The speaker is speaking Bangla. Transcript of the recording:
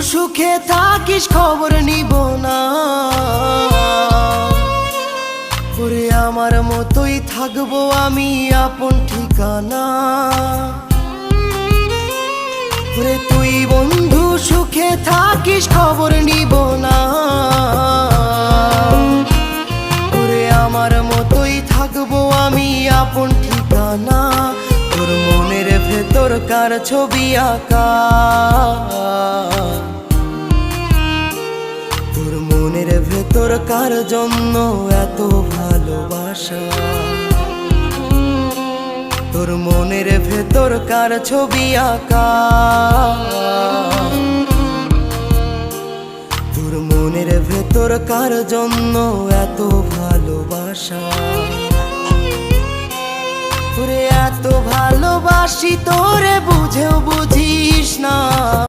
সুখে থাকিস খবর নিব না, ওরে আমার মতোই থাকবো আমি আপন ঠিকানা। ওরে তুই বন্ধু সুখে থাকিস খবর নিব না, ওরে আমার মতোই থাকবো আমি আপন ঠিকানা। তোর মনের ভেতর কার ছবি আঁকা, তোর মনের ভেতর কার জন্য এত ভালোবাসা, তোর মনের ভেতর কার ছবি আঁকা, তোর মনের ভেতর কার জন্য এত ভালোবাসা। তোরে এত ভালোবাসি তোরে বুঝেও বুঝিস না।